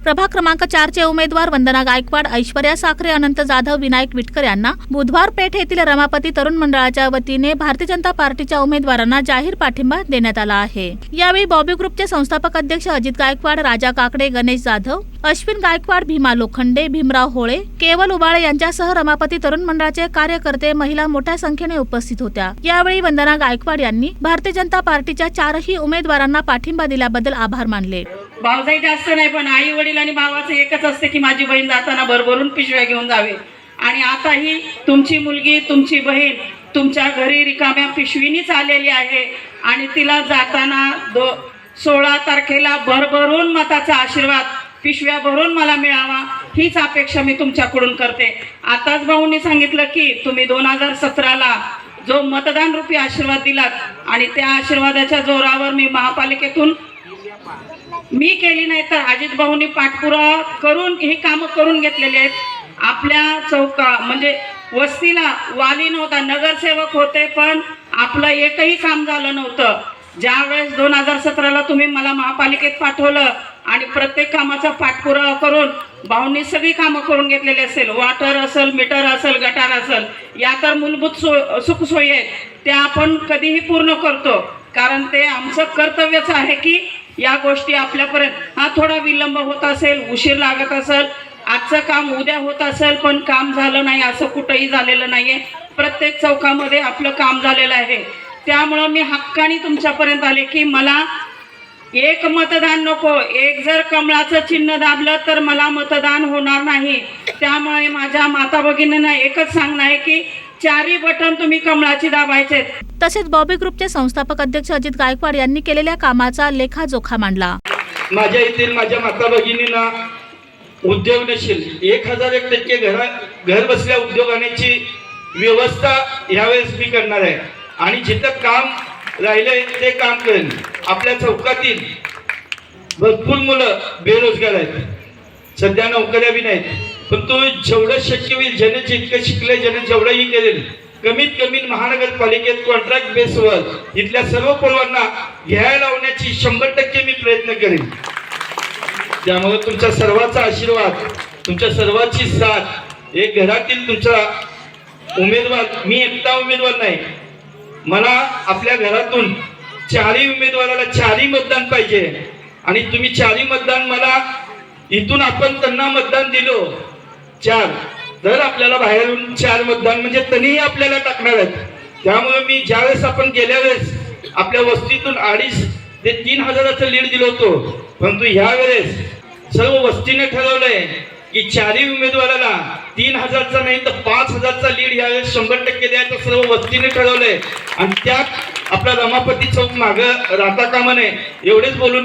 प्रभाग क्रमांक 4 चे उमेदवार वंदना गायकवाड, ऐश्वर्या साखरे, अनंत जाधव, विनायक विटकर यांना बुधवार पेठ येथील रमापती तरुण मंडळाच्या वतीने भारतीय जनता पार्टीच्या उमेदवारांना जाहीर पाठिंबा देण्यात आला आहे। यावेळी बॉबी ग्रुपचे संस्थापक अध्यक्ष अजित गायकवाड, राजा काकडे, गणेश जाधव, अश्विन गायकवाड, भीमा लोखंडे, भीमराव होळे, केवल उबाळे यांच्यासह रमापती तरुण मंडळाचे कार्यकर्ते, महिला मोठ्या संख्येने उपस्थित होत्या। यावेळी वंदना गायकवाड यांनी भारतीय जनता पार्टीच्या 4ही उमेदवारांना पाठिंबा दिल्याबद्दल आभार मानले। भावजाई जास्त नाही, पण आई वडील आणि भावाचं एकच असते की माझी बहीण जाताना भरभरून पिशव्या घेऊन जावे। आणि आताही तुमची मुलगी, तुमची बहीण तुमच्या घरी रिकाम्या पिशवीनीच आलेली आहे आणि तिला जाताना 16 तारखेला भरभरून मताचा आशीर्वाद पिशव्या भरून मला मिळावा हीच अपेक्षा मी तुमच्याकडून करते। आताच भाऊंनी सांगितलं की तुम्ही 2017ला जो मतदान रूपी आशीर्वाद दिलात आणि त्या आशीर्वादाच्या जोरावर मी महापालिकेतून मी केली नाही तर अजित भाऊंनी पाठपुरावा करून ही कामं करून घेतलेली आहेत। आपल्या चौका म्हणजे वस्तीला वाली नव्हता, नगरसेवक होते, पण आपलं एकही काम झालं नव्हतं। ज्यावेळेस 2017ला तुम्ही मला महापालिकेत पाठवलं आणि प्रत्येक कामाचा पाठपुरावा करून भाऊंनी सगळी कामं करून घेतलेली असेल, वॉटर असेल, मीटर असेल, गटार असेल, या तर मूलभूत सुखसोयी आहेत त्या आपण कधीही पूर्ण करतो, कारण ते आमचं कर्तव्यच आहे की या गोष्टी आपल्यापर्यंत थोडा विलंब होत असेल, उशीर लागत असेल, आजचं काम उद्या होत असेल, पण काम झालं नाही असं कुठंही झालेलं नाहीये। प्रत्येक चौकामध्ये आपलं काम झालेलं आहे। त्यामुळं मी हक्काने तुमच्यापर्यंत आले की मला एक मतदान नको, एक जर कमळाचं चिन्ह दाबलं तर मला मतदान होणार नाही। त्यामुळे माझ्या माता भगिनींना एकच सांगणं आहे की 4ही बटन तुम्ही कमळाची दाबायचे। तसेच बॉबी ग्रुपचे संस्थापक अध्यक्ष अजित गायकवाड यांनी केलेल्या कामाचा लेखाजोखा मांडला। माझ्या येथील माझ्या माता भगिनींना उद्योगशील 1001% घर बसल्या उद्योगाची व्यवस्था यावेळेस मी करणार आहे आणि जिथं काम राहिलंय ते काम करेन। आपल्या चौकातील भरपूर मुलं बेरोजगार आहेत, सध्या नोकऱ्या बी नाहीत, पण तो जेवढं शक्य होईल ज्याने जितकं शिकले ज्याने जेवढंही करेल कमीत कमी महानगरपालिकेत कॉन्ट्रॅक्ट बेसवर इथल्या सर्व पोरांना घ्यायला लावण्याची 100% मी प्रयत्न करेन। त्यामुळे तुमच्या सर्वांचा आशीर्वाद, तुमच्या सर्वांची साथ, एक घरातील तुमचा उमेदवार, मी एकटा उमेदवार नाही, मला आपल्या घरातून 4ही उमेदवाराला 4ही मतदान पाहिजे आणि तुम्ही 4ही मतदान मला इथून आपण त्यांना मतदान दिलो 4 तर आपल्याला बाहेरून 4 मतदान म्हणजे तरीही आपल्याला टाकणार आहेत। त्यामुळे मी ज्यावेळेस आपण गेल्या वेळेस आपल्या वस्तीतून 2.5 ते 3 हजाराचं लीड दिलं होतं, परंतु ह्या वेळेस सर्व वस्तीने ठरवलंय की 4ही उमेदवाराला 3000चा नाही तर 5000चा लीड यावेळेस 100% द्यायचं सर्व वस्तीने ठरवलंय आणि त्यात आपला रमापती चौक मागं राहता कामा नये एवढेच बोलून